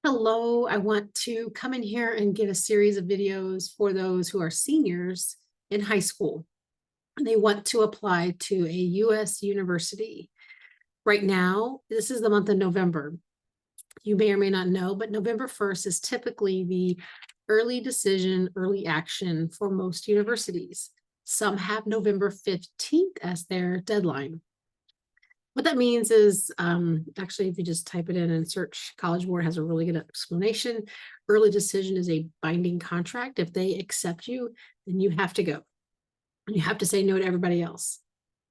Hello, I want to come in here and give a series of videos for those who are seniors in high school and they want to apply to a US university. Right now, this is the month of November. You may or may not know, but November 1st is typically the early decision, early action for most universities. Some have November 15th as their deadline. What that means is, actually, if you just type it in and search, College Board has a really good explanation. Early decision is a binding contract. If they accept you, then you have to go. And you have to say no to everybody else.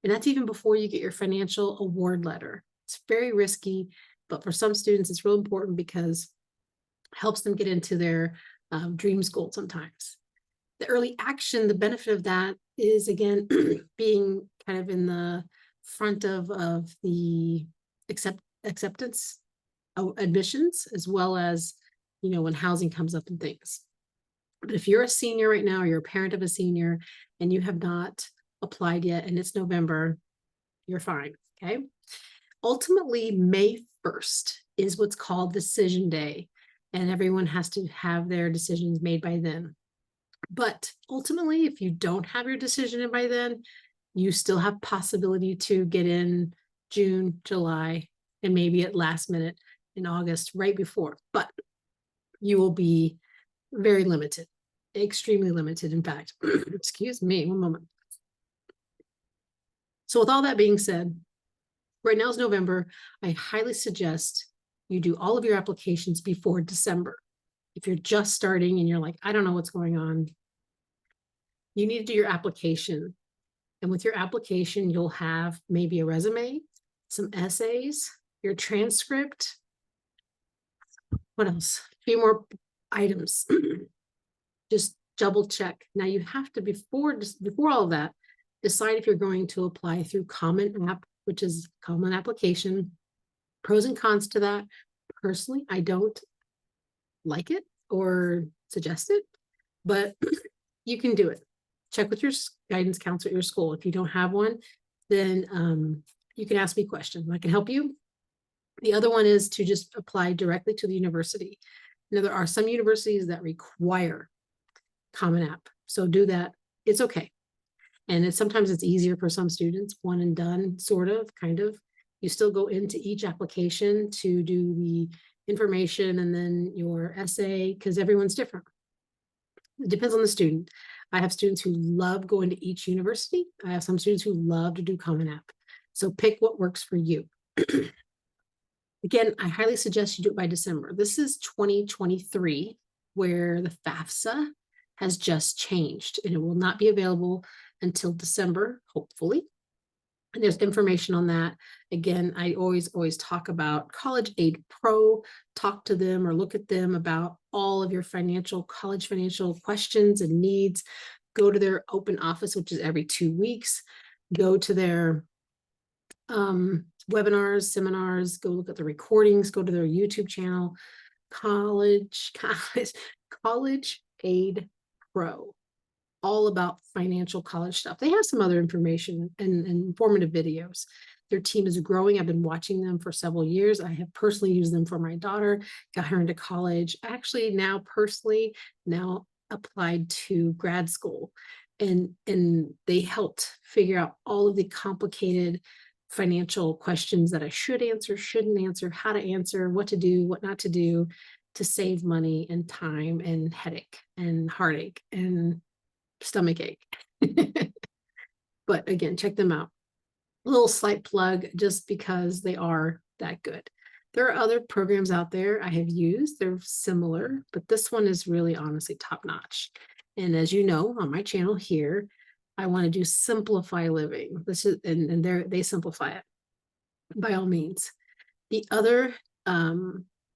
And that's even before you get your financial award letter. It's very risky, but for some students, it's real important because it helps them get into their dream school sometimes. The early action, the benefit of that is, again, being kind of in the front of the acceptance admissions, as well as, when housing comes up and things. But if you're a senior right now, or you're a parent of a senior, and you have not applied yet, and it's November, you're fine, okay? Ultimately, May 1st is what's called decision day, and everyone has to have their decisions made by then. But ultimately, if you don't have your decision in by then, you still have possibility to get in June, July, and maybe at last minute in August, right before. But you will be very limited, extremely limited, in fact. Excuse me, one moment. So with all that being said, right now is November. I highly suggest you do all of your applications before December. If you're just starting and you're like, I don't know what's going on, you need to do your application. And with your application, you'll have maybe a resume, some essays, your transcript. What else? A few more items. Just double check. Now you have to, before all of that, decide if you're going to apply through Common App, which is Common Application. Pros and cons to that. Personally, I don't like it or suggest it, but you can do it. Check with your guidance counselor at your school. If you don't have one, then you can ask me questions. I can help you. The other one is to just apply directly to the university. Now, there are some universities that require Common App, so do that. It's okay. And sometimes it's easier for some students, one and done, sort of, kind of. You still go into each application to do the information and then your essay, because everyone's different. It depends on the student. I have students who love going to each university. I have some students who love to do Common App. So pick what works for you. Again, I highly suggest you do it by December. This is 2023, where the FAFSA has just changed, and it will not be available until December, hopefully. And there's information on that. Again, I always talk about College Aid Pro. Talk to them or look at them about all of your college financial questions and needs. Go to their open office, which is every 2 weeks. Go to their webinars, seminars, go look at the recordings, go to their YouTube channel, College Aid Pro. All about financial college stuff. They have some other information and informative videos. Their team is growing. I've been watching them for several years. I have personally used them for my daughter, got her into college. Actually, now personally, applied to grad school. And they helped figure out all of the complicated financial questions that I should answer, shouldn't answer, how to answer, what to do, what not to do to save money and time and headache and heartache and stomach ache. But again, check them out. A little slight plug just because they are that good. There are other programs out there I have used. They're similar, but this one is really honestly top notch. And as you know, on my channel here, I want to do simplify living. This is and they simplify it by all means. The other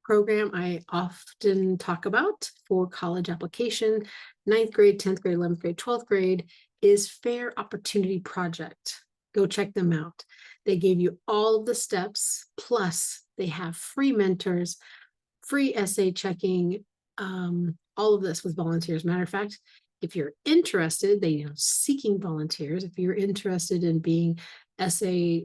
program I often talk about for college application, 9th grade, 10th grade, 11th grade, 12th grade, is Fair Opportunity Project. Go check them out. They gave you all of the steps, plus they have free mentors, free essay checking, all of this with volunteers. Matter of fact, if you're interested, they are seeking volunteers. If you're interested in being essay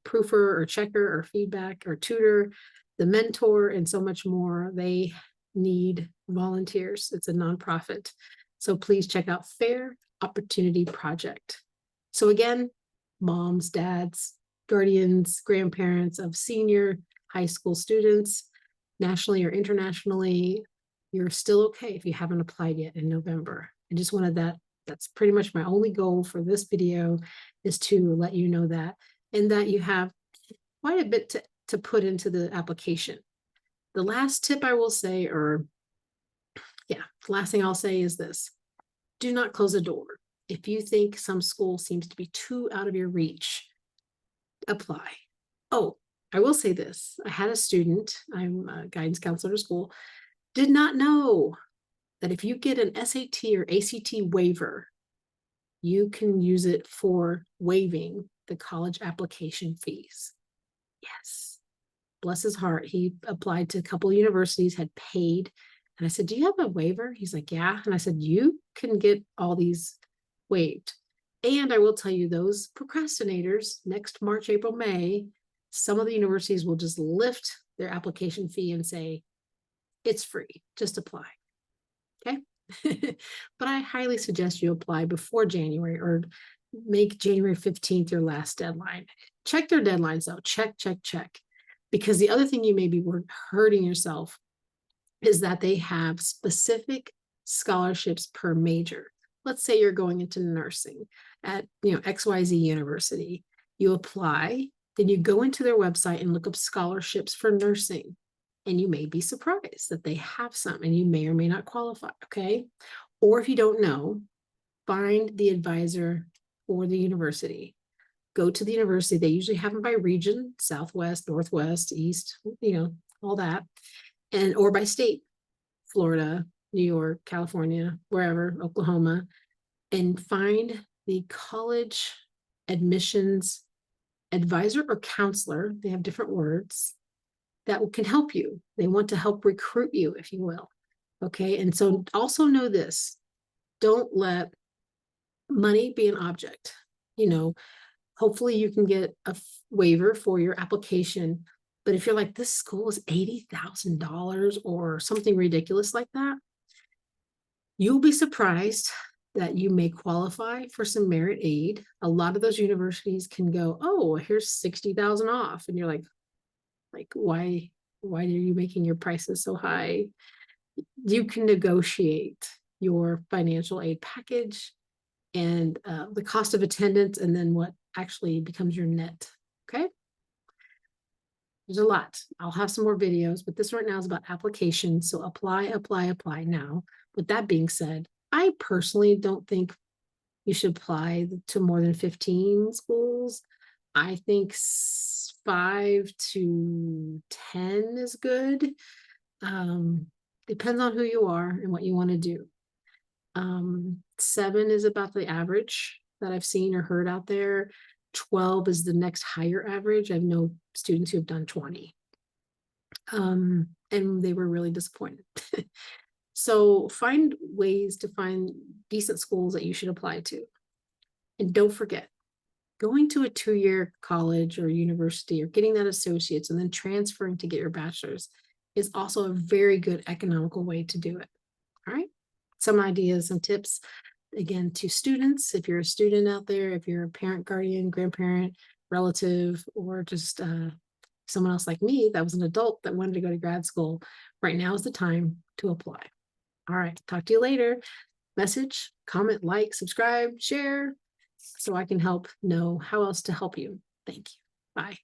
proofer or checker or feedback or tutor, the mentor, and so much more. They need volunteers. It's a nonprofit. So please check out Fair Opportunity Project. So again, moms, dads, guardians, grandparents of senior high school students, nationally or internationally, you're still okay if you haven't applied yet in November. I just wanted that. That's pretty much my only goal for this video, is to let you know that, and that you have quite a bit to put into the application. The last tip I will say, the last thing I'll say is this: do not close the door. If you think some school seems to be too out of your reach, apply. Oh, I will say this. I had a student, I'm a guidance counselor at school, did not know that if you get an SAT or ACT waiver, you can use it for waiving the college application fees. Yes. Bless his heart. He applied to a couple of universities, had paid. And I said, do you have a waiver? He's like, yeah. And I said, you can get all these waived. And I will tell you, those procrastinators, next March, April, May, some of the universities will just lift their application fee and say, it's free, just apply. Okay. But I highly suggest you apply before January, or make January 15th your last deadline. Check their deadlines though. Check. Because the other thing you may be hurting yourself is that they have specific scholarships per major. Let's say you're going into nursing at XYZ University. You apply, then you go into their website and look up scholarships for nursing. And you may be surprised that they have some, and you may or may not qualify, okay? Or if you don't know, find the advisor for the university. Go to the university. They usually have them by region: Southwest, Northwest, East, all that. And or by state: Florida, New York, California, wherever, Oklahoma, and find the college admissions advisor or counselor. They have different words that can help you. They want to help recruit you, if you will. Okay. And so also know this: don't let money be an object. Hopefully you can get a waiver for your application. But if you're like, this school is $80,000 or something ridiculous like that, you'll be surprised that you may qualify for some merit aid. A lot of those universities can go, oh, here's 60,000 off. And you're like, why are you making your prices so high? You can negotiate your financial aid package and the cost of attendance, and then what actually becomes your net. Okay. There's a lot. I'll have some more videos, but this right now is about applications. So apply now. With that being said, I personally don't think you should apply to more than 15 schools. I think 5 to 10 is good. Depends on who you are and what you want to do. 7 is about the average that I've seen or heard out there. 12 is the next higher average. I know students who have done 20. And they were really disappointed. So find ways to find decent schools that you should apply to. And don't forget, going to a 2-year college or university or getting that associate's and then transferring to get your bachelor's is also a very good economical way to do it. All right. Some ideas and tips, again, to students. If you're a student out there, if you're a parent, guardian, grandparent, relative, or just someone else like me that was an adult that wanted to go to grad school, right now is the time to apply. All right. Talk to you later. Message, comment, like, subscribe, share, so I can help know how else to help you. Thank you. Bye.